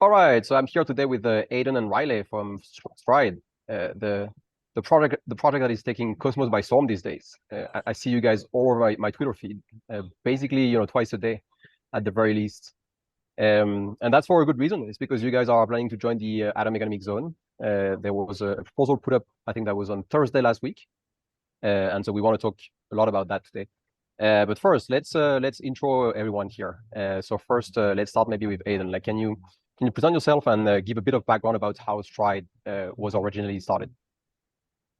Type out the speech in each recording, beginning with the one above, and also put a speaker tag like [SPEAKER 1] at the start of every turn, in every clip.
[SPEAKER 1] All right, so I'm here today with Aidan and Riley from Stride, the project that is taking Cosmos by storm these days. I see you guys all over my Twitter feed, basically twice a day, at the very least, and that's for a good reason. It's because you guys are planning to join the Atom Economic Zone. There was a proposal put up, I think that was on Thursday last week, and so we want to talk a lot about that today. But first, let's intro everyone here. So first, let's start maybe with Aidan. Like, can you present yourself and give a bit of background about how Stride was originally started?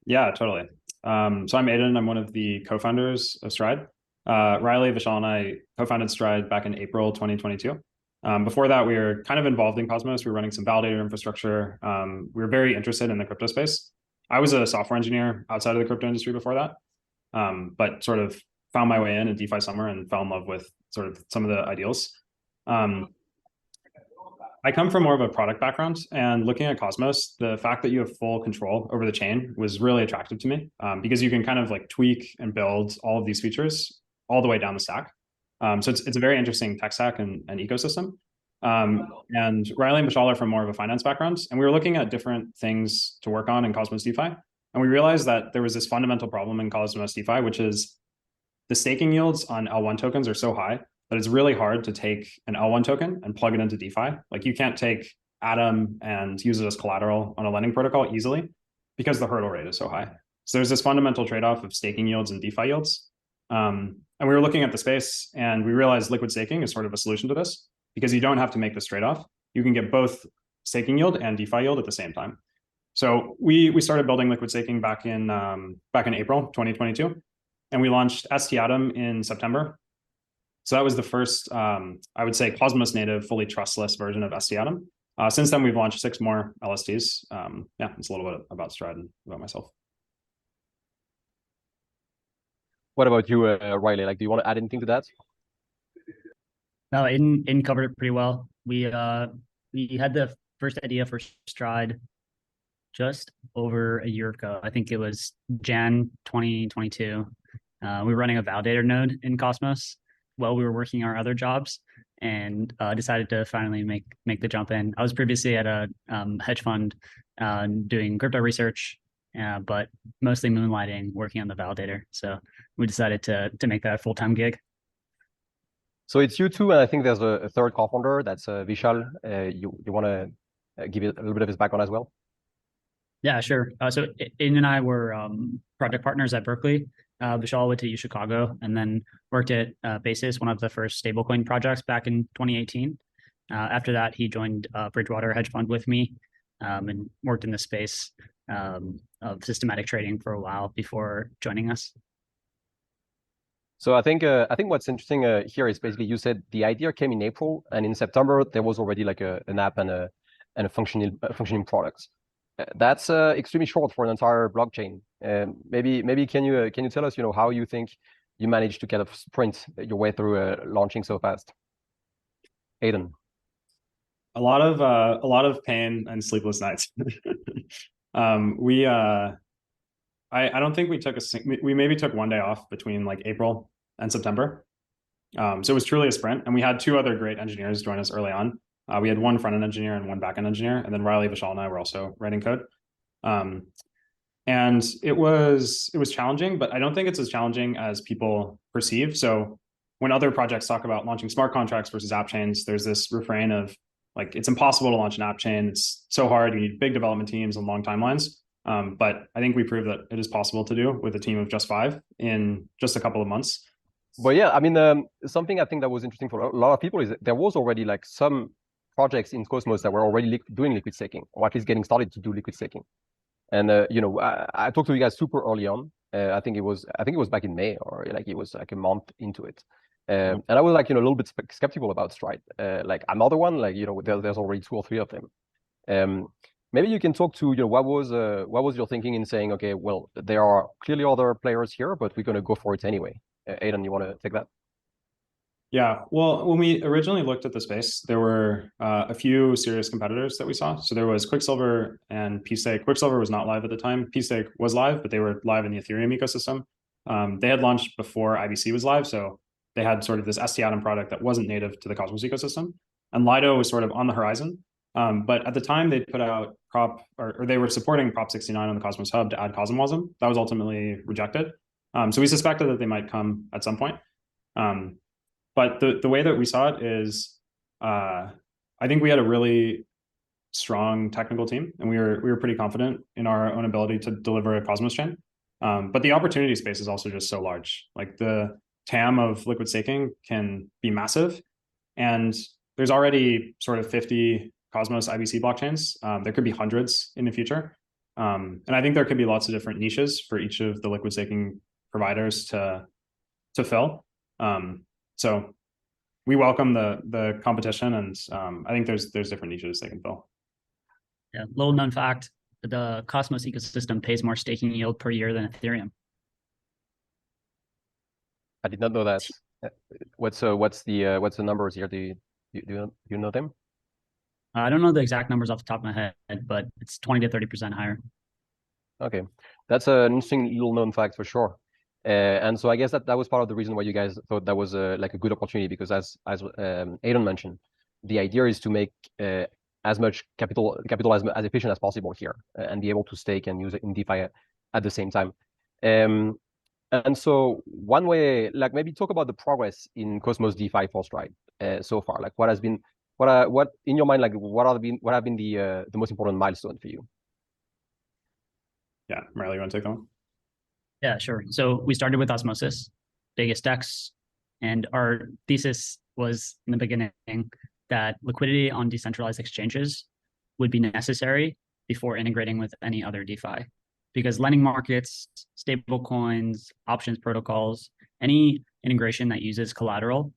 [SPEAKER 2] Yeah, totally. So I'm Aidan. I'm one of the co-founders of Stride. Riley, Vishal, and I co-founded Stride back in April 2022. Before that, we were kind of involved in Cosmos. We were running some validator infrastructure. We were very interested in the crypto space. I was a software engineer outside of the crypto industry before that, but sort of found my way in DeFi summer and fell in love with sort of some of the ideals. I come from more of a product background, and looking at Cosmos, the fact that you have full control over the chain was really attractive to me, because you can kind of like tweak and build all of these features all the way down the stack. So it's a very interesting tech stack and ecosystem. And Riley and Vishal are from more of a finance background, and we were looking at different things to work on in Cosmos DeFi. And we realized that there was this fundamental problem in Cosmos DeFi, which is the staking yields on L1 tokens are so high that it's really hard to take an L1 token and plug it into DeFi. Like, you can't take Atom and use it as collateral on a lending protocol easily because the hurdle rate is so high. So there's this fundamental trade-off of staking yields and DeFi yields. And we were looking at the space, and we realized liquid staking is sort of a solution to this, because you don't have to make this trade-off. You can get both staking yield and DeFi yield at the same time. So we started building liquid staking back in April 2022, and we launched ST Atom in September. So that was the first, I would say, Cosmos native, fully trustless version of ST Atom. Since then, we've launched 6 more LSTs. Yeah, it's a little bit about Stride and about myself.
[SPEAKER 1] What about you, Riley? Like, do you want to add anything to that?
[SPEAKER 3] No, Aidan covered it pretty well. We had the first idea for Stride just over a year ago. I think it was Jan 2022. We were running a validator node in Cosmos while we were working our other jobs, and decided to finally make the jump in. I was previously at a hedge fund doing crypto research, but mostly moonlighting, working on the validator. So we decided to make that a full-time gig.
[SPEAKER 1] So it's you two, and I think there's a third co-founder, that's Vishal. You want to give it a little bit of his background as well?
[SPEAKER 3] Yeah, sure. So Aidan and I were project partners at Berkeley. Vishal went to U Chicago and then worked at Basis, one of the first stablecoin projects back in 2018. After that, he joined Bridgewater hedge fund with me, and worked in the space of systematic trading for a while before joining us.
[SPEAKER 1] So I think what's interesting here is basically you said the idea came in April, and in September there was already like an app and a functioning product. That's extremely short for an entire blockchain. Maybe can you tell us how you think you managed to kind of sprint your way through launching so fast? Aidan.
[SPEAKER 2] A lot of pain and sleepless nights. I don't think we maybe took one day off between like April and September. So it was truly a sprint, and we had 2 other great engineers join us early on. We had 1 front-end engineer and 1 back-end engineer, and then Riley, Vishal, and I were also writing code. And it was challenging, but I don't think it's as challenging as people perceive. So when other projects talk about launching smart contracts versus app chains, there's this refrain of like, it's impossible to launch an app chain. It's so hard. You need big development teams and long timelines. But I think we proved that it is possible to do with a team of just 5 in just a couple of months.
[SPEAKER 1] But yeah, I mean, something I think that was interesting for a lot of people is that there was already like some projects in Cosmos that were already doing liquid staking, or at least getting started to do liquid staking. And I talked to you guys super early on. I think it was back in May, or like it was like a month into it. And I was like a little bit skeptical about Stride. Like another one, like there's already 2 or 3 of them. Maybe you can talk to what was your thinking in saying, okay, well, there are clearly other players here, but we're going to go for it anyway. Aidan, you want to take that?
[SPEAKER 2] Yeah, well, when we originally looked at the space, there were a few serious competitors that we saw. So there was Quicksilver and pStake. Quicksilver was not live at the time. pStake was live, but they were live in the Ethereum ecosystem. They had launched before IBC was live, so they had sort of this ST Atom product that wasn't native to the Cosmos ecosystem. And Lido was sort of on the horizon. But at the time they put out or they were supporting Prop 69 on the Cosmos Hub to add CosmWasm. That was ultimately rejected. So we suspected that they might come at some point. But the way that we saw it is, I think we had a really strong technical team, and we were pretty confident in our own ability to deliver a Cosmos chain. But the opportunity space is also just so large. Like the TAM of liquid staking can be massive, and there's already sort of 50 Cosmos IBC blockchains. There could be hundreds in the future. And I think there could be lots of different niches for each of the liquid staking providers to fill. So we welcome the competition, and I think there's different niches they can fill.
[SPEAKER 3] Yeah, little known fact, the Cosmos ecosystem pays more staking yield per year than Ethereum.
[SPEAKER 1] I did not know that. What's the numbers here? Do you know them?
[SPEAKER 3] I don't know the exact numbers off the top of my head, but it's 20 to 30% higher.
[SPEAKER 1] Okay, that's an interesting little known fact for sure. And so I guess that was part of the reason why you guys thought that was like a good opportunity, because as Aidan mentioned, the idea is to make as much capital as efficient as possible here, and be able to stake and use it in DeFi at the same time. And so one way, like maybe talk about the progress in Cosmos DeFi for Stride so far. Like what in your mind, like what have been the most important milestone for you?
[SPEAKER 2] Yeah, Riley, you want to take that one?
[SPEAKER 3] Yeah, sure. So we started with Osmosis, biggest DEX, and our thesis was in the beginning that liquidity on decentralized exchanges would be necessary before integrating with any other DeFi, because lending markets, stable coins, options protocols, any integration that uses collateral,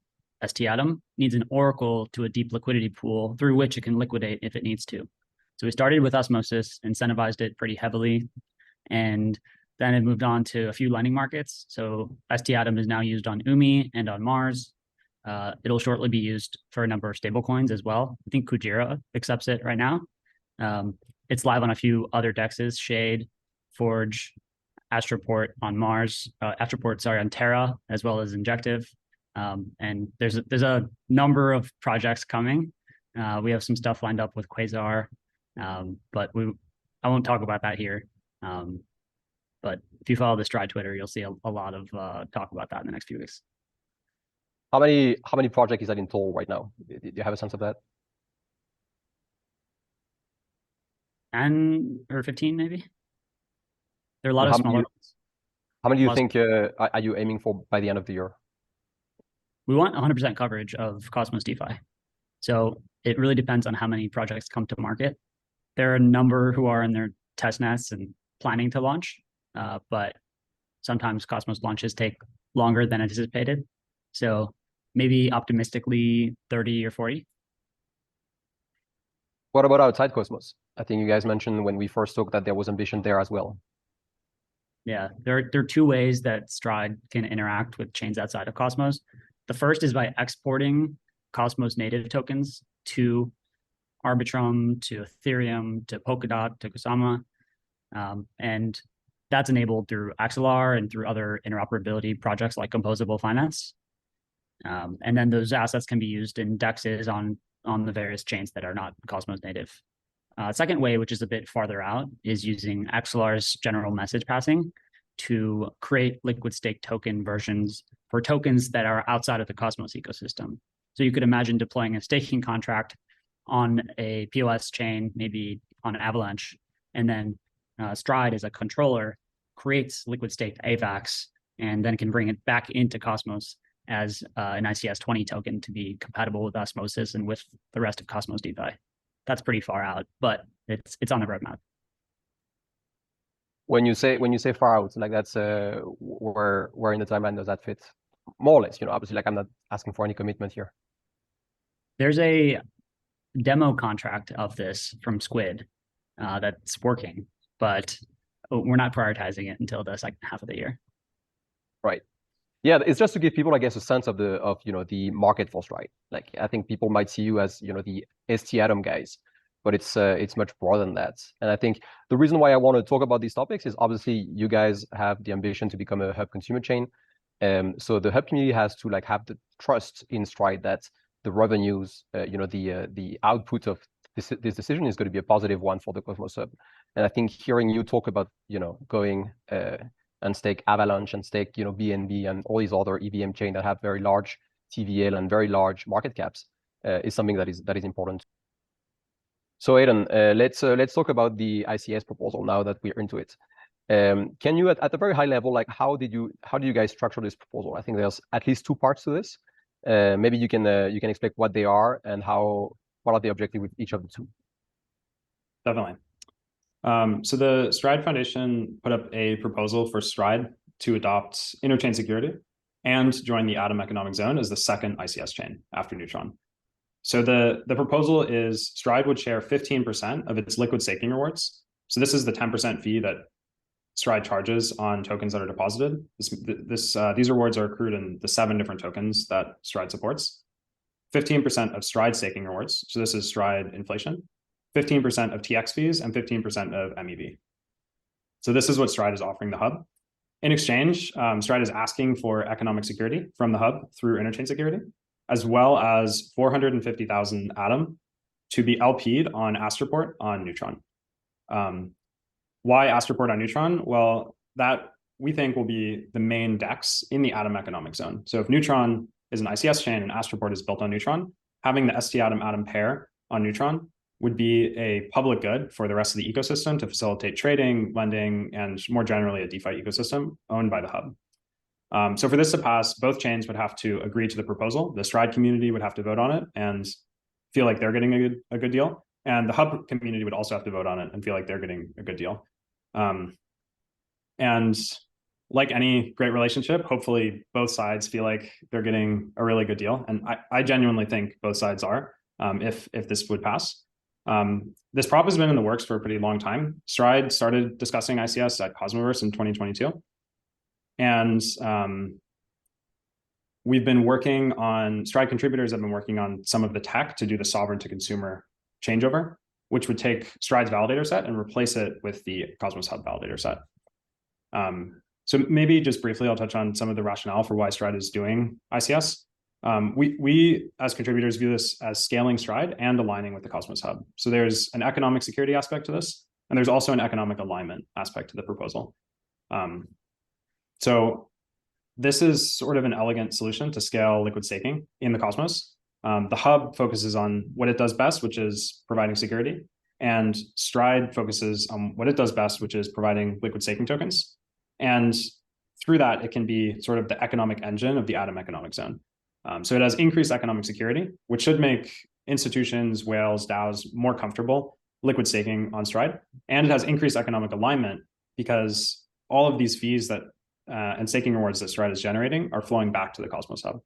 [SPEAKER 3] ST Atom, needs an oracle to a deep liquidity pool through which it can liquidate if it needs to. So we started with Osmosis, incentivized it pretty heavily, and then it moved on to a few lending markets. So ST Atom is now used on UMI and on Mars. It'll shortly be used for a number of stablecoins as well. I think Kujira accepts it right now. It's live on a few other dexes: Shade, Forge, Astroport on Mars, on Terra, as well as Injective. And there's a number of projects coming. We have some stuff lined up with Quasar, but I won't talk about that here. But if you follow the Stride Twitter, you'll see a lot of talk about that in the next few weeks.
[SPEAKER 1] How many projects is that in total right now? Do you have a sense of that?
[SPEAKER 3] 10 or 15, maybe. There are a lot of smaller ones.
[SPEAKER 1] How many do you think are you aiming for by the end of the year?
[SPEAKER 3] We want 100% coverage of Cosmos DeFi. So it really depends on how many projects come to market. There are a number who are in their test nets and planning to launch, but sometimes Cosmos launches take longer than anticipated. So maybe optimistically 30 or 40.
[SPEAKER 1] What about outside Cosmos? I think you guys mentioned when we first talked that there was ambition there as well.
[SPEAKER 3] Yeah, there are two ways that Stride can interact with chains outside of Cosmos. The first is by exporting Cosmos native tokens to Arbitrum, to Ethereum, to Polkadot, to Kusama. And that's enabled through Axelar and through other interoperability projects like Composable Finance. And then those assets can be used in DEXs on the various chains that are not Cosmos native. Second way, which is a bit farther out, is using Axelar's general message passing to create liquid stake token versions for tokens that are outside of the Cosmos ecosystem. So you could imagine deploying a staking contract on a POS chain, maybe on Avalanche, and then Stride as a controller creates liquid staked AVAX and then can bring it back into Cosmos as an ICS 20 token to be compatible with Osmosis and with the rest of Cosmos DeFi. That's pretty far out, but it's on the roadmap.
[SPEAKER 1] When you say far out, like that's where in the timeline does that fit? More or less, obviously, like I'm not asking for any commitment here.
[SPEAKER 3] There's a demo contract of this from Squid that's working, but we're not prioritizing it until the second half of the year.
[SPEAKER 1] Right. Yeah, it's just to give people, I guess, a sense of the market for Stride. Like I think people might see you as the ST Atom guys, but it's much broader than that. And I think the reason why I want to talk about these topics is obviously you guys have the ambition to become a hub consumer chain. So the hub community has to have the trust in Stride that the revenues, the output of this decision is going to be a positive one for the Cosmos Hub. And I think hearing you talk about, going and stake Avalanche and stake, BNB and all these other EVM chain that have very large TVL and very large market caps is something that is important. So Aiden, let's talk about the ICS proposal now that we're into it. Can you, at a very high level, like how do you guys structure this proposal? I think there's at least two parts to this. Maybe you can explain what they are and what are the objectives with each of the two.
[SPEAKER 2] Definitely. So the Stride Foundation put up a proposal for Stride to adopt Interchain Security and join the Atom Economic Zone as the second ICS chain after Neutron. So the proposal is Stride would share 15% of its liquid staking rewards. So this is the 10% fee that Stride charges on tokens that are deposited. These rewards are accrued in the 7 different tokens that Stride supports. 15% of Stride staking rewards. So this is Stride inflation. 15% of TX fees and 15% of MEV. So this is what Stride is offering the hub. In exchange, Stride is asking for economic security from the hub through Interchain Security, as well as 450,000 Atom to be LP'd on Astroport on Neutron. Why Astroport on Neutron? Well, that we think will be the main DEX in the Atom Economic Zone. So if Neutron is an ICS chain and Astroport is built on Neutron, having the ST Atom pair on Neutron would be a public good for the rest of the ecosystem to facilitate trading, lending, and more generally a DeFi ecosystem owned by the hub. So for this to pass, both chains would have to agree to the proposal. The Stride community would have to vote on it and feel like they're getting a good deal. And the hub community would also have to vote on it and feel like they're getting a good deal. And like any great relationship, hopefully both sides feel like they're getting a really good deal. And I genuinely think both sides are, if this would pass. This prop has been in the works for a pretty long time. Stride started discussing ICS at Cosmoverse in 2022. And Stride contributors have been working on some of the tech to do the sovereign to consumer changeover, which would take Stride's validator set and replace it with the Cosmos Hub validator set. So maybe just briefly, I'll touch on some of the rationale for why Stride is doing ICS. We as contributors view this as scaling Stride and aligning with the Cosmos Hub. So there's an economic security aspect to this, and there's also an economic alignment aspect to the proposal. So this is sort of an elegant solution to scale liquid staking in the Cosmos. The hub focuses on what it does best, which is providing security, and Stride focuses on what it does best, which is providing liquid staking tokens. And through that, it can be sort of the economic engine of the Atom Economic Zone. So it has increased economic security, which should make institutions, whales, DAOs more comfortable liquid staking on Stride. And it has increased economic alignment because all of these fees and staking rewards that Stride is generating are flowing back to the Cosmos Hub.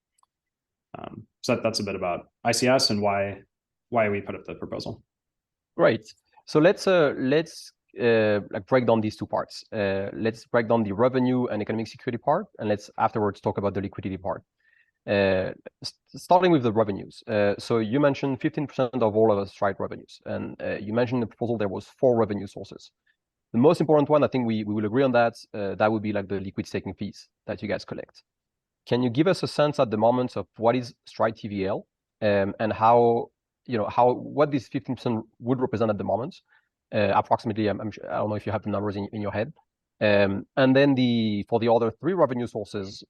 [SPEAKER 2] So that's a bit about ICS and why we put up the proposal.
[SPEAKER 1] Great. So let's break down these two parts. Let's break down the revenue and economic security part, and let's afterwards talk about the liquidity part. Starting with the revenues. So you mentioned 15% of all of the Stride revenues, and you mentioned in the proposal there was 4 revenue sources. The most important one, I think we will agree on that. That would be like the liquid staking fees that you guys collect. Can you give us a sense at the moment of what is Stride TVL and what this 15% would represent at the moment? Approximately, I don't know if you have the numbers in your head. And then for the other 3 revenue sources,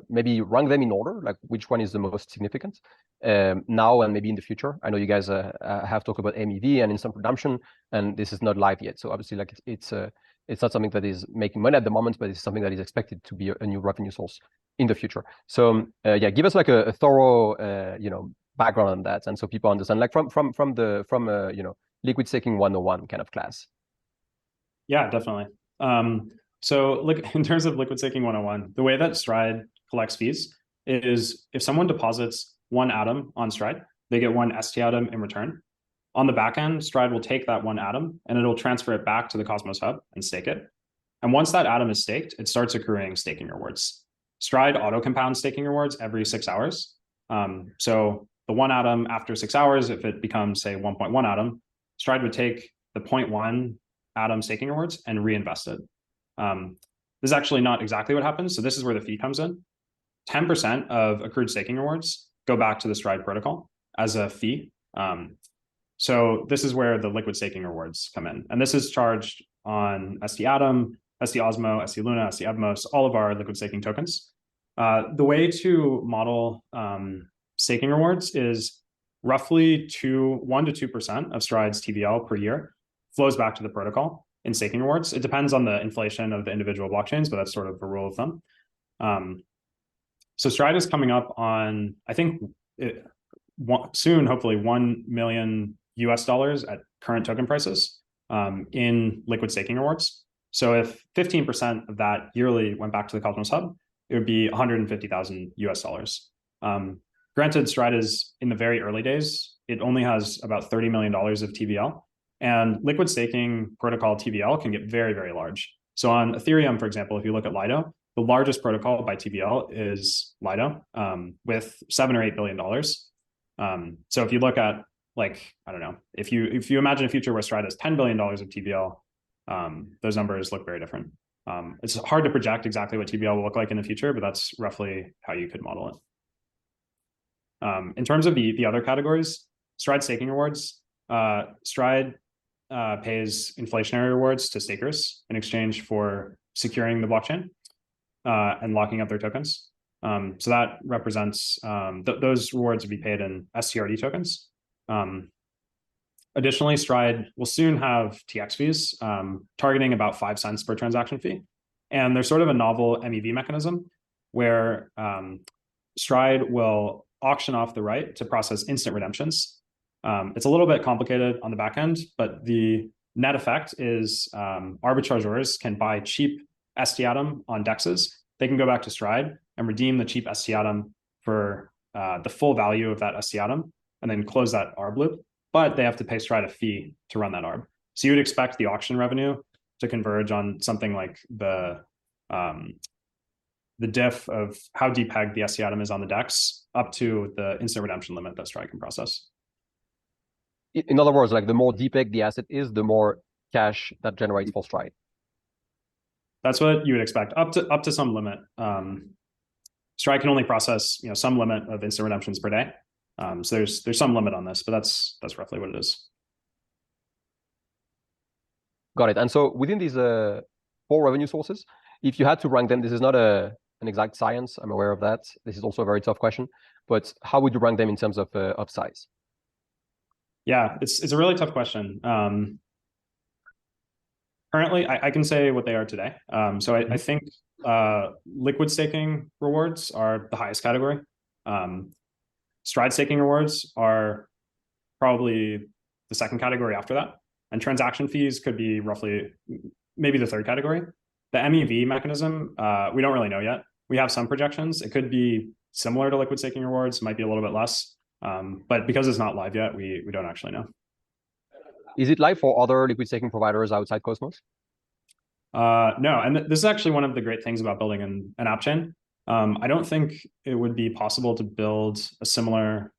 [SPEAKER 1] maybe rank them in order, like which one is the most significant now and maybe in the future. I know you guys have talked about MEV and instant redemption, and this is not live yet. So obviously, like it's not something that is making money at the moment, but it's something that is expected to be a new revenue source in the future. So yeah, give us like a thorough background on that, and so people understand, like from liquid staking 101 kind of class.
[SPEAKER 2] Yeah, definitely. So look, in terms of liquid staking 101, the way that Stride collects fees is if someone deposits 1 Atom on Stride, they get 1 ST Atom in return. On the back end, Stride will take that 1 Atom and it'll transfer it back to the Cosmos Hub and stake it. And once that Atom is staked, it starts accruing staking rewards. Stride auto compounds staking rewards every 6 hours. So the 1 Atom after 6 hours, if it becomes say 1.1 Atom, Stride would take the 0.1 Atom staking rewards and reinvest it. This is actually not exactly what happens. So this is where the fee comes in. 10% of accrued staking rewards go back to the Stride protocol as a fee. So this is where the liquid staking rewards come in. And this is charged on SD Atom, SD Osmo, SD Luna, SD Evmos, all of our liquid staking tokens. The way to model staking rewards is roughly 1 to 2% of Stride's TVL per year flows back to the protocol in staking rewards. It depends on the inflation of the individual blockchains, but that's sort of a rule of thumb. So Stride is coming up on, I think, soon, hopefully, $1 million at current token prices in liquid staking rewards. So if 15% of that yearly went back to the Cosmos Hub, it would be $150,000. Granted, Stride is in the very early days. It only has about $30 million of TVL, and liquid staking protocol TVL can get very, very large. So on Ethereum, for example, if you look at Lido, the largest protocol by TVL is Lido with $7 or $8 billion. So if you look at, like, I don't know, if you imagine a future where Stride has $10 billion of TVL, those numbers look very different. It's hard to project exactly what TVL will look like in the future, but that's roughly how you could model it. In terms of the other categories, Stride staking rewards, Stride pays inflationary rewards to stakers in exchange for securing the blockchain and locking up their tokens. So that represents those rewards would be paid in STRD tokens. Additionally, Stride will soon have TX fees targeting about 5 cents per transaction fee. And there's sort of a novel MEV mechanism where Stride will auction off the right to process instant redemptions. It's a little bit complicated on the back end, but the net effect is arbitrageurs can buy cheap ST Atom on DEXs. They can go back to Stride and redeem the cheap ST Atom for the full value of that ST Atom and then close that ARB loop. But they have to pay Stride a fee to run that ARB. So you would expect the auction revenue to converge on something like the diff of how deep pegged the ST Atom is on the DEX up to the instant redemption limit that Stride can process.
[SPEAKER 1] In other words, like the more deep pegged the asset is, the more cash that generates for Stride.
[SPEAKER 2] That's what you would expect up to some limit. Stride can only process some limit of instant redemptions per day. So there's some limit on this, but that's roughly what it is.
[SPEAKER 1] Got it. And so within these 4 revenue sources, if you had to rank them, this is not an exact science. I'm aware of that. This is also a very tough question. But how would you rank them in terms of size?
[SPEAKER 2] Yeah, it's a really tough question. Currently, I can say what they are today. So I think liquid staking rewards are the highest category. Stride staking rewards are probably the second category after that. And transaction fees could be roughly maybe the third category. The MEV mechanism, we don't really know yet. We have some projections. It could be similar to liquid staking rewards, might be a little bit less. But because it's not live yet, we don't actually know.
[SPEAKER 1] Is it live for other liquid staking providers outside Cosmos?
[SPEAKER 2] No, and this is actually one of the great things about building an app chain. I don't think it would be possible to build a similar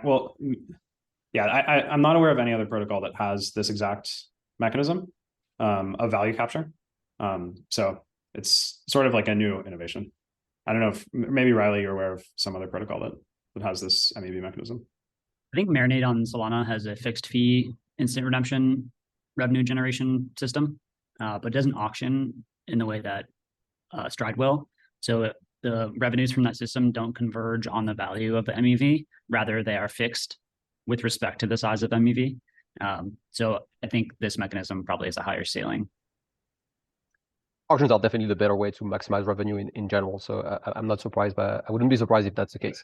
[SPEAKER 2] well, yeah, I'm not aware of any other protocol that has this exact mechanism of value capture. So it's sort of like a new innovation. I don't know if maybe Riley, you're aware of some other protocol that has this MEV mechanism.
[SPEAKER 3] I think Marinade on Solana has a fixed fee instant redemption revenue generation system, but it doesn't auction in the way that Stride will. So the revenues from that system don't converge on the value of the MEV. Rather, they are fixed with respect to the size of MEV. So I think this mechanism probably has a higher ceiling.
[SPEAKER 1] Auctions are definitely the better way to maximize revenue in general. So I'm not surprised, but I wouldn't be surprised if that's the case.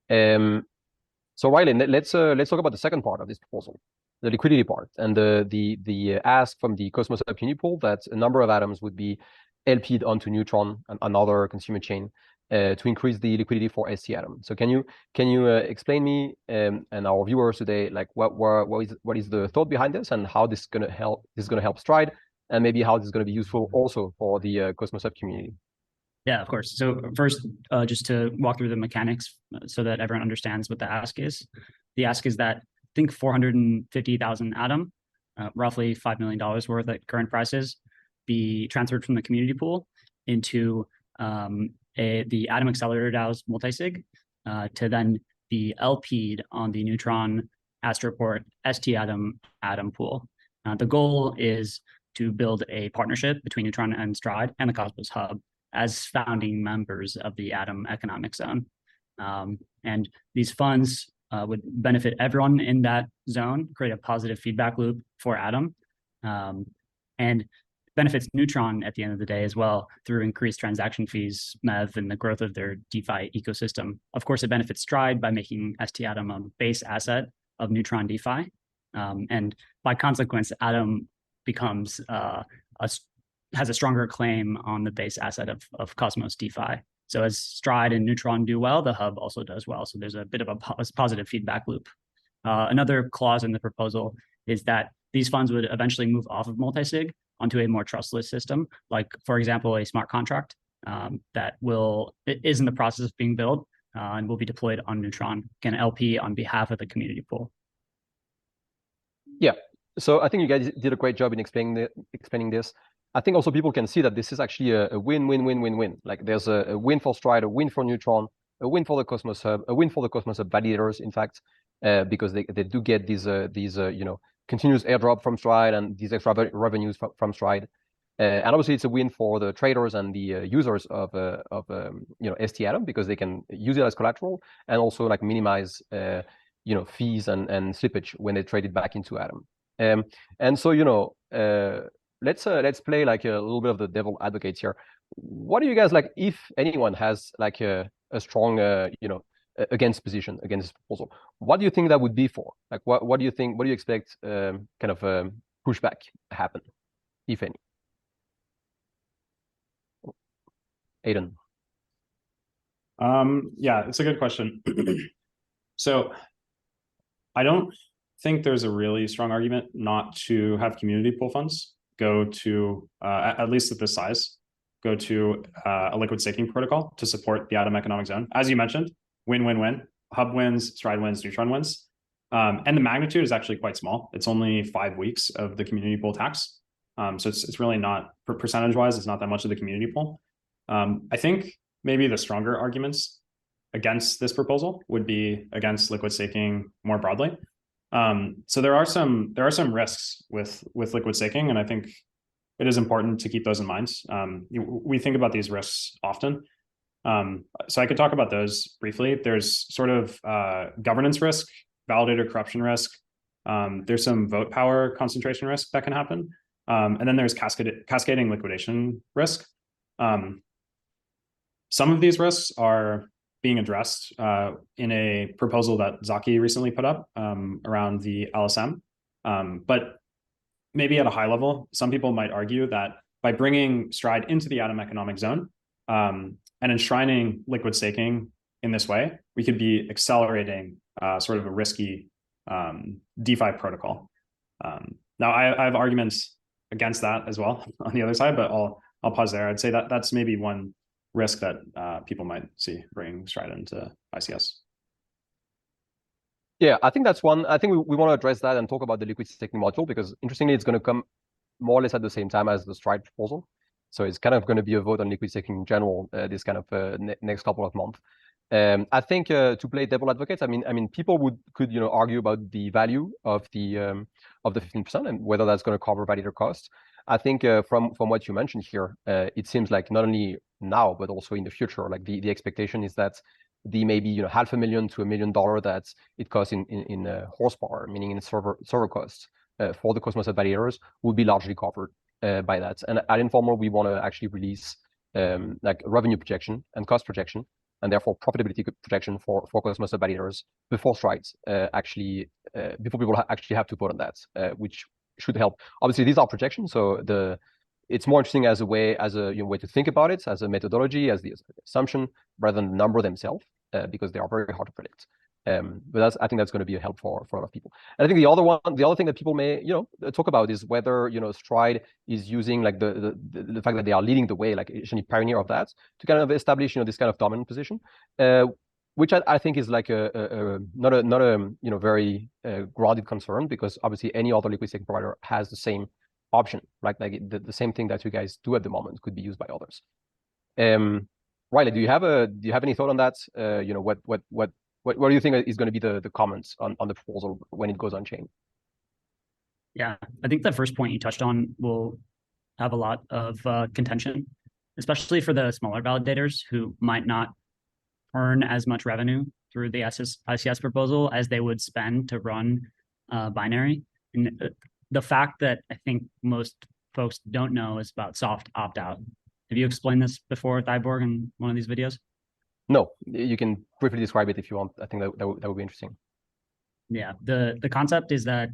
[SPEAKER 1] So Riley, let's talk about the second part of this proposal, the liquidity part, and the ask from the Cosmos Hub Community Pool that a number of atoms would be LP'd onto Neutron, another consumer chain, to increase the liquidity for ST Atom. So can you explain me and our viewers today, like what is the thought behind this and how this is going to help Stride, and maybe how this is going to be useful also for the Cosmos Hub community?
[SPEAKER 3] Yeah, of course. So first, just to walk through the mechanics so that everyone understands what the ask is. The ask is that, I think 450,000 Atom, roughly $5 million worth at current prices, be transferred from the community pool into the Atom Accelerator DAO's multisig to then be LP'd on the Neutron Astroport Atom pool. The goal is to build a partnership between Neutron and Stride and the Cosmos Hub as founding members of the Atom Economic Zone. And these funds would benefit everyone in that zone, create a positive feedback loop for Atom, and benefits Neutron at the end of the day as well through increased transaction fees, MEV, and the growth of their DeFi ecosystem. Of course, it benefits Stride by making ST Atom a base asset of Neutron DeFi. And by consequence, Atom becomes has a stronger claim on the base asset of Cosmos DeFi. So as Stride and Neutron do well, the hub also does well. So there's a bit of a positive feedback loop. Another clause in the proposal is that these funds would eventually move off of multi-sig onto a more trustless system, like, for example, a smart contract that is in the process of being built and will be deployed on Neutron, can LP on behalf of the community pool.
[SPEAKER 1] Yeah, so I think you guys did a great job in explaining this. I think also people can see that this is actually a win-win-win-win-win. Like there's a win for Stride, a win for Neutron, a win for the Cosmos Hub, a win for the Cosmos Hub validators, in fact, because they do get these continuous airdrop from Stride and these extra revenues from Stride. And obviously it's a win for the traders and the users of ST Atom, because they can use it as collateral and also like minimize fees and slippage when they trade it back into Atom. And so let's play like a little bit of the devil advocate here. What do you guys like, if anyone has like a strong against position against this proposal? What do you think that would be for? Like what do you think? What do you expect kind of pushback happen, if any? Aiden.
[SPEAKER 2] Yeah, it's a good question. So I don't think there's a really strong argument not to have community pool funds go to, at least at this size, go to a liquid staking protocol to support the Atom Economic Zone. As you mentioned, win-win-win. Hub wins, Stride wins, Neutron wins. And the magnitude is actually quite small. It's only 5 weeks of the community pool tax. So it's really not, percentage-wise, it's not that much of the community pool. I think maybe the stronger arguments against this proposal would be against liquid staking more broadly. So there are some risks with liquid staking, and I think it is important to keep those in mind. We think about these risks often. So I could talk about those briefly. There's sort of governance risk, validator corruption risk. There's some vote power concentration risk that can happen. And then there's cascading liquidation risk. Some of these risks are being addressed in a proposal that Zaki recently put up around the LSM. But maybe at a high level, some people might argue that by bringing Stride into the Atom Economic Zone and enshrining liquid staking in this way, we could be accelerating sort of a risky DeFi protocol. Now, I have arguments against that as well on the other side, but I'll pause there. I'd say that that's maybe one risk that people might see bringing Stride into ICS.
[SPEAKER 1] Yeah, I think that's one. I think we want to address that and talk about the liquid staking module, because interestingly, it's going to come more or less at the same time as the Stride proposal. So it's kind of going to be a vote on liquid staking in general this kind of next couple of months. I think to play devil advocate, I mean, people could argue about the value of the 15% and whether that's going to cover validator costs. I think from what you mentioned here, it seems like not only now but also in the future, like the expectation is that the maybe $500,000 to $1 million that it costs in horsepower, meaning in server costs for the Cosmos validators, will be largely covered by that. And at Informal, we want to actually release like revenue projection and cost projection, and therefore profitability projection for Cosmos validators before Strides before people actually have to vote on that, which should help. Obviously, these are projections, so it's more interesting as a way to think about it, as a methodology, as the assumption, rather than the number themselves, because they are very hard to predict. But I think that's going to be a help for a lot of people. And I think the other thing that people may talk about is whether Stride is using like the fact that they are leading the way, like actually pioneer of that, to kind of establish this kind of dominant position, which I think is like not a very grounded concern, because obviously any other liquid staking provider has the same option, right? Like the same thing that you guys do at the moment could be used by others. Riley, do you have any thought on that? What do you think is going to be the comments on the proposal when it goes on chain?
[SPEAKER 3] Yeah, I think the first point you touched on will have a lot of contention, especially for the smaller validators who might not earn as much revenue through the ICS proposal as they would spend to run binary. And the fact that I think most folks don't know is about soft opt-out. Have you explained this before, Thyborg, in one of these videos?
[SPEAKER 1] No, you can briefly describe it if you want. I think that would be interesting.
[SPEAKER 3] Yeah, the concept is that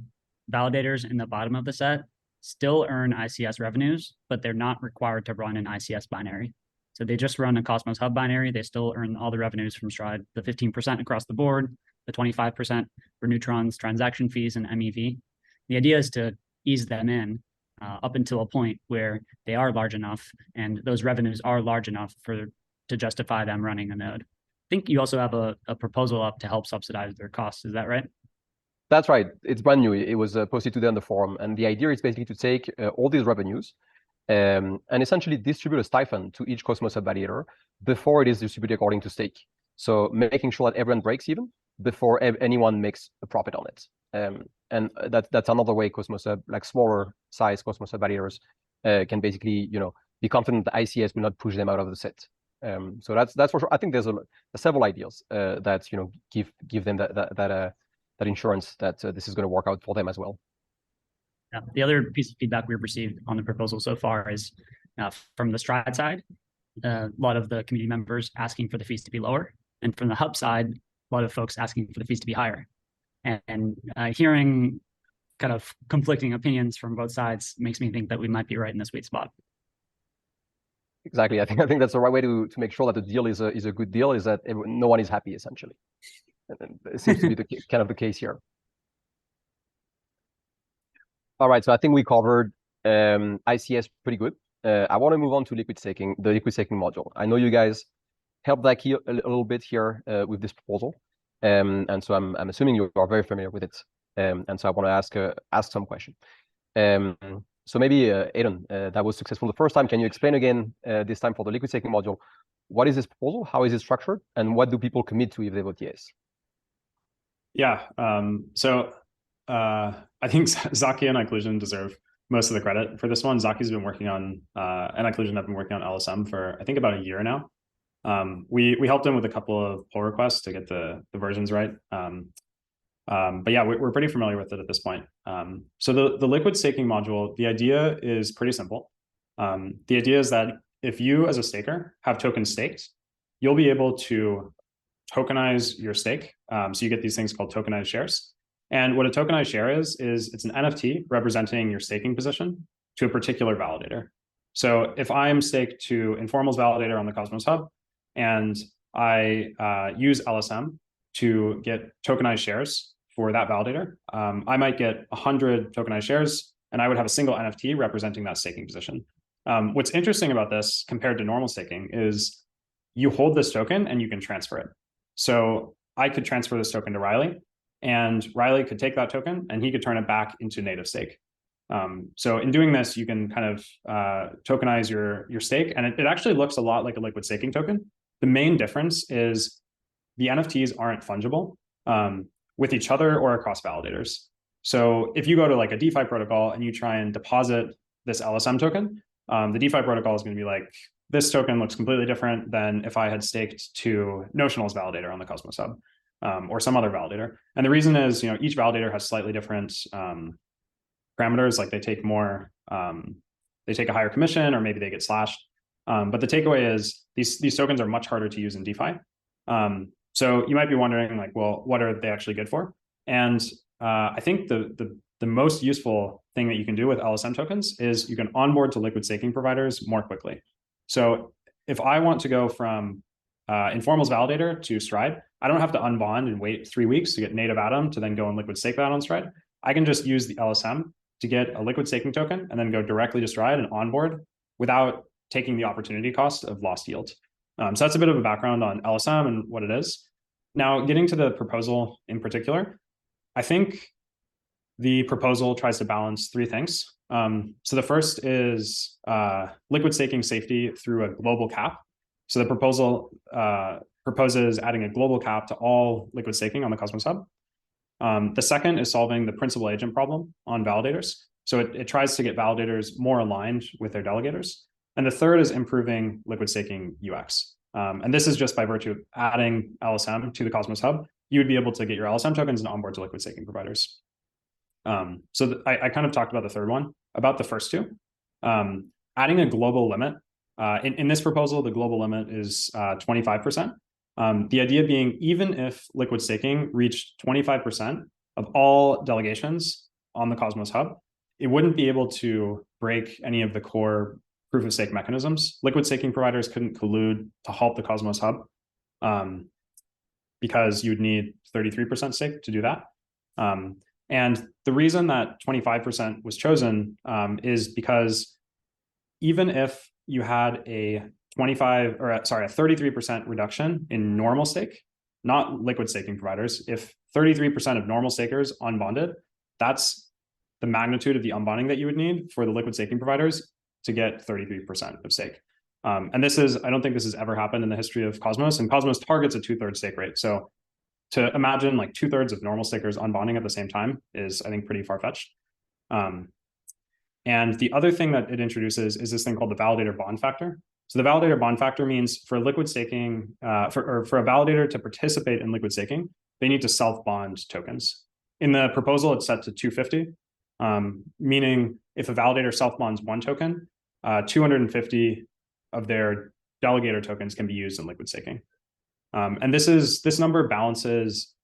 [SPEAKER 3] validators in the bottom of the set still earn ICS revenues, but they're not required to run an ICS binary. So they just run a Cosmos Hub binary. They still earn all the revenues from Stride, the 15% across the board, the 25% for neutrons, transaction fees, and MEV. The idea is to ease them in up until a point where they are large enough and those revenues are large enough to justify them running a node. I think you also have a proposal up to help subsidize their costs. Is that right?
[SPEAKER 1] That's right. It's brand new. It was posted today on the forum. And the idea is basically to take all these revenues and essentially distribute a stipend to each Cosmos Hub validator before it is distributed according to stake. So making sure that everyone breaks even before anyone makes a profit on it. And that's another way Cosmos Hub, like smaller size Cosmos Hub validators, can basically, be confident that ICS will not push them out of the set. So that's for sure. I think there's several ideas that give them that insurance that this is going to work out for them as well.
[SPEAKER 3] Yeah. The other piece of feedback we've received on the proposal so far is from the Stride side, a lot of the community members asking for the fees to be lower, and from the Hub side, a lot of folks asking for the fees to be higher. And hearing kind of conflicting opinions from both sides makes me think that we might be right in the sweet spot.
[SPEAKER 1] Exactly. I think that's the right way to make sure that the deal is a good deal, is that no one is happy, essentially. And it seems to be kind of the case here. All right, so I think we covered ICS pretty good. I want to move on to liquid staking, the liquid staking module. I know you guys helped like a little bit here with this proposal, and so I'm assuming you are very familiar with it. And so I want to ask some question. So maybe Aidan, that was successful the first time. Can you explain again this time for the liquid staking module? What is this proposal? How is it structured? And what do people commit to if they vote yes?
[SPEAKER 2] Yeah. I think Zaki and Occlusion deserve most of the credit for this one. Zaki's been working on, and Occlusion have been working on LSM for, I think, about a year now. We helped him with a couple of pull requests to get the versions right. But yeah, we're pretty familiar with it at this point. So the liquid staking module, the idea is pretty simple. The idea is that if you as a staker have tokens staked, you'll be able to tokenize your stake. So you get these things called tokenized shares. And what a tokenized share is it's an NFT representing your staking position to a particular validator. So if I'm staked to Informal's validator on the Cosmos Hub, and I use LSM to get tokenized shares for that validator, I might get 100 tokenized shares, and I would have a single NFT representing that staking position. What's interesting about this compared to normal staking is you hold this token and you can transfer it. So I could transfer this token to Riley, and Riley could take that token and he could turn it back into native stake. So in doing this, you can kind of tokenize your stake, and it actually looks a lot like a liquid staking token. The main difference is the NFTs aren't fungible with each other or across validators. So if you go to like a DeFi protocol and you try and deposit this LSM token, the DeFi protocol is going to be like, this token looks completely different than if I had staked to Notional's validator on the Cosmos Hub or some other validator. And the reason is, each validator has slightly different parameters, like they take more, they take a higher commission, or maybe they get slashed. But the takeaway is these tokens are much harder to use in DeFi. So you might be wondering, like, well, what are they actually good for? And I think the most useful thing that you can do with LSM tokens is you can onboard to liquid staking providers more quickly. So if I want to go from Informal's validator to Stride, I don't have to unbond and wait 3 weeks to get native Atom to then go and liquid stake that on Stride. I can just use the LSM to get a liquid staking token and then go directly to Stride and onboard without taking the opportunity cost of lost yield. So that's a bit of a background on LSM and what it is. Now, getting to the proposal in particular, I think the proposal tries to balance 3 things. So the first is liquid staking safety through a global cap. So the proposal proposes adding a global cap to all liquid staking on the Cosmos Hub. The second is solving the principal agent problem on validators. So it tries to get validators more aligned with their delegators. And the third is improving liquid staking UX. And this is just by virtue of adding LSM to the Cosmos Hub. You would be able to get your LSM tokens and onboard to liquid staking providers. So I kind of talked about the third one. About the first two, adding a global limit. In this proposal, the global limit is 25%. The idea being, even if liquid staking reached 25% of all delegations on the Cosmos Hub, it wouldn't be able to break any of the core proof of stake mechanisms. Liquid staking providers couldn't collude to halt the Cosmos Hub because you'd need 33% stake to do that. And the reason that 25% was chosen is because even if you had a 33% reduction in normal stake, not liquid staking providers, if 33% of normal stakers unbonded, that's the magnitude of the unbonding that you would need for the liquid staking providers to get 33% of stake. And this is, I don't think this has ever happened in the history of Cosmos, and Cosmos targets a 2/3 stake rate. So to imagine like 2/3 of normal stakers unbonding at the same time is, I think, pretty far-fetched. And the other thing that it introduces is this thing called the validator bond factor. So the validator bond factor means for liquid staking, for a validator to participate in liquid staking, they need to self-bond tokens. In the proposal, it's set to 250, meaning if a validator self-bonds one token, 250 of their delegator tokens can be used in liquid staking. And this number balances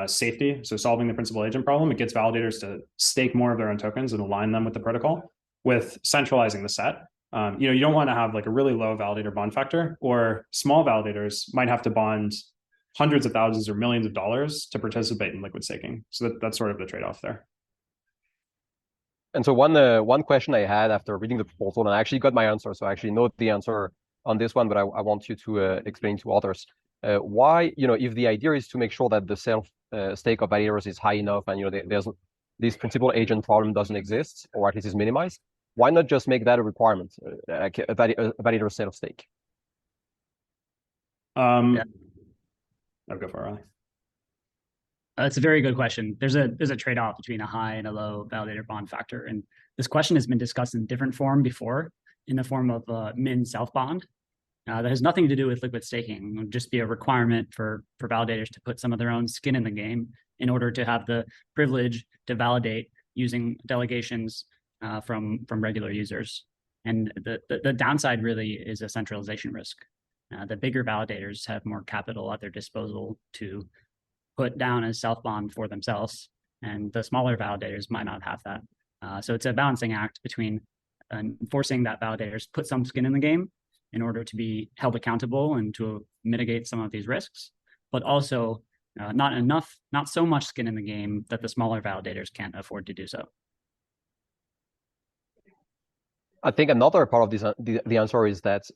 [SPEAKER 2] safety, so solving the principal agent problem. It gets validators to stake more of their own tokens and align them with the protocol, with centralizing the set. You don't want to have like a really low validator bond factor, or small validators might have to bond hundreds of thousands or millions of dollars to participate in liquid staking. So that's sort of the trade-off there.
[SPEAKER 1] And so one question I had after reading the proposal, and I actually got my answer, so I actually know the answer on this one, but I want you to explain to others. Why, if the idea is to make sure that the self stake of validators is high enough, and there's this principal agent problem doesn't exist, or at least is minimized, why not just make that a requirement, a validator self stake?
[SPEAKER 2] I'll go for it.
[SPEAKER 3] That's a very good question. There's a trade-off between a high and a low validator bond factor, and this question has been discussed in different form before, in the form of min self bond. That has nothing to do with liquid staking. It would just be a requirement for validators to put some of their own skin in the game in order to have the privilege to validate using delegations from regular users. And the downside really is a centralization risk. The bigger validators have more capital at their disposal to put down as self-bond for themselves, and the smaller validators might not have that. So it's a balancing act between enforcing that validators put some skin in the game in order to be held accountable and to mitigate some of these risks, but also not so much skin in the game that the smaller validators can't afford to do so.
[SPEAKER 1] I think another part of this, the answer is that,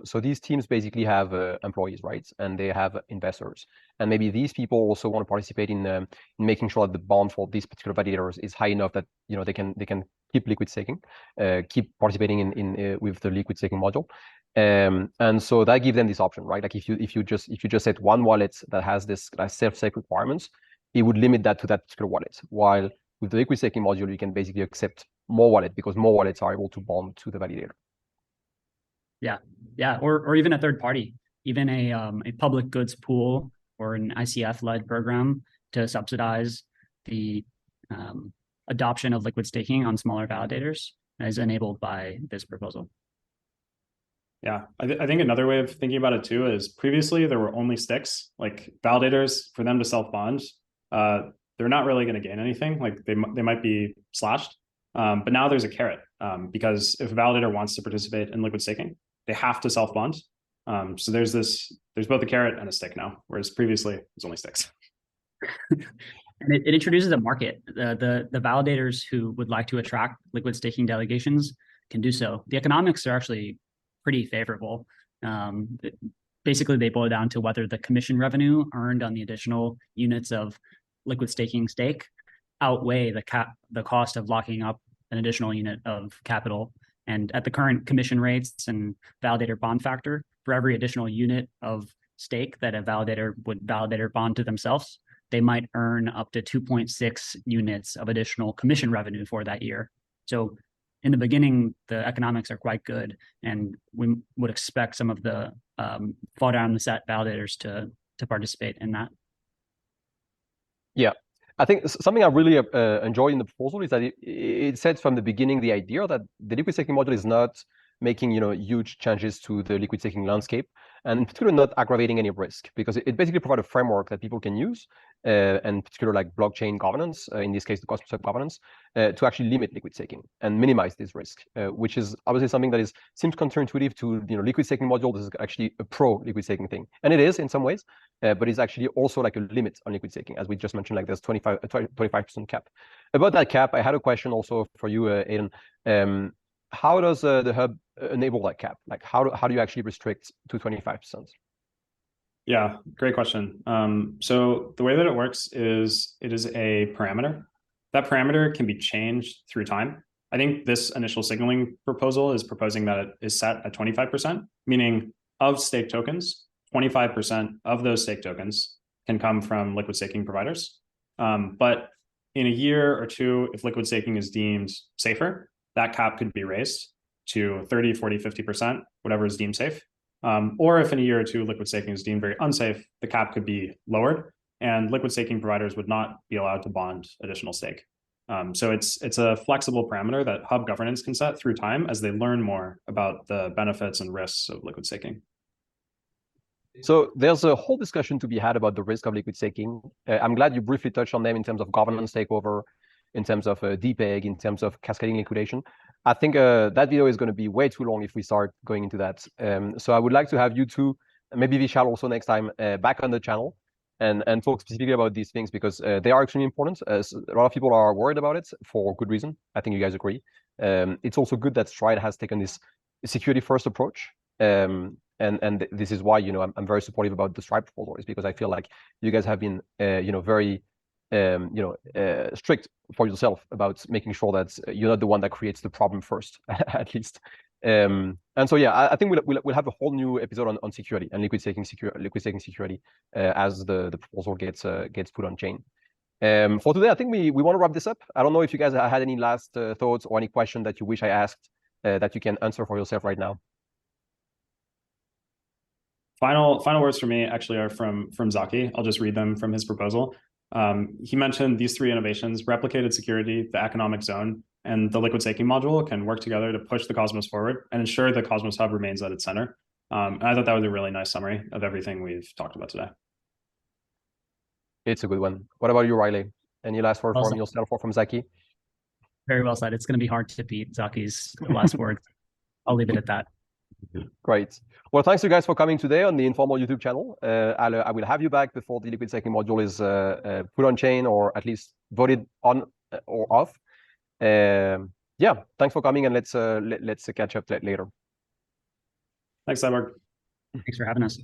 [SPEAKER 1] so these teams basically have employees, right? And they have investors. And maybe these people also want to participate in making sure that the bond for these particular validators is high enough that they can keep liquid staking, keep participating in with the liquid staking module. And so that gives them this option, right? Like if you just set one wallet that has this self-stake requirements, it would limit that to that particular wallet. While with the liquid staking module, you can basically accept more wallets because more wallets are able to bond to the validator.
[SPEAKER 3] Yeah, or even a third party, even a public goods pool or an ICF-led program to subsidize the adoption of liquid staking on smaller validators is enabled by this proposal.
[SPEAKER 2] Yeah, I think another way of thinking about it too is previously there were only sticks, like validators, for them to self-bond. They're not really going to gain anything. Like they might be slashed. But now there's a carrot, because if a validator wants to participate in liquid staking, they have to self-bond. So there's both a carrot and a stick now, whereas previously it was only sticks.
[SPEAKER 3] And it introduces a market. The validators who would like to attract liquid staking delegations can do so. The economics are actually pretty favorable. Basically, they boil down to whether the commission revenue earned on the additional units of liquid staking stake outweigh the cost of locking up an additional unit of capital And at the current commission rates and validator bond factor, for every additional unit of stake that a validator would validator bond to themselves, they might earn up to 2.6 units of additional commission revenue for that year. So in the beginning, the economics are quite good, and we would expect some of the fall down the set validators to participate in that.
[SPEAKER 1] Yeah, I think something I really enjoy in the proposal is that it sets from the beginning the idea that the liquid staking module is not making huge changes to the liquid staking landscape, and in particular not aggravating any risk, because it basically provides a framework that people can use, and in particular like blockchain governance, in this case the Cosmos Hub governance, to actually limit liquid staking and minimize this risk, which is obviously something that seems counterintuitive to liquid staking module. This is actually a pro liquid staking thing, and it is in some ways, but it's actually also like a limit on liquid staking, as we just mentioned. Like there's 25% cap. About that cap, I had a question also for you, Aiden. How does the hub enable that cap? Like how do you actually restrict to 25%?
[SPEAKER 2] Yeah, great question. So the way that it works is it is a parameter. That parameter can be changed through time. I think this initial signaling proposal is proposing that it is set at 25%, meaning of stake tokens, 25% of those stake tokens can come from liquid staking providers. But in a year or two, if liquid staking is deemed safer, that cap could be raised to 30, 40, 50%, whatever is deemed safe. Or if in a year or two liquid staking is deemed very unsafe, the cap could be lowered, and liquid staking providers would not be allowed to bond additional stake. So it's a flexible parameter that hub governance can set through time as they learn more about the benefits and risks of liquid staking.
[SPEAKER 1] So there's a whole discussion to be had about the risk of liquid staking. I'm glad you briefly touched on them in terms of governance takeover, in terms of DPEG, in terms of cascading liquidation. I think that video is going to be way too long if we start going into that. So I would like to have you two, maybe Vishal also next time, back on the channel and talk specifically about these things, because they are extremely important. A lot of people are worried about it for good reason. I think you guys agree. It's also good that Stride has taken this security first approach. And this is why I'm very supportive about the Stride proposal, is because I feel like you guys have been very strict for yourself about making sure that you're not the one that creates the problem first, at least. And so yeah, I think we'll have a whole new episode on security and liquid staking security as the proposal gets put on chain. For today, I think we want to wrap this up. I don't know if you guys had any last thoughts or any question that you wish I asked that you can answer for yourself right now.
[SPEAKER 2] Final words for me actually are from Zaki. I'll just read them from his proposal. He mentioned these three innovations: replicated security, the economic zone, and the liquid staking module can work together to push the Cosmos forward and ensure the Cosmos Hub remains at its center. And I thought that was a really nice summary of everything we've talked about today.
[SPEAKER 1] It's a good one. What about you, Riley? Any last word from yourself or from Zaki?
[SPEAKER 3] Very well said. It's going to be hard to beat Zaki's last words. I'll leave it at that.
[SPEAKER 1] Great. Well, thanks you guys for coming today on the Informal YouTube channel. I will have you back before the liquid staking module is put on chain, or at least voted on or off. Yeah, thanks for coming, and let's catch up later.
[SPEAKER 2] Thanks, Cyborg.
[SPEAKER 3] Thanks for having us.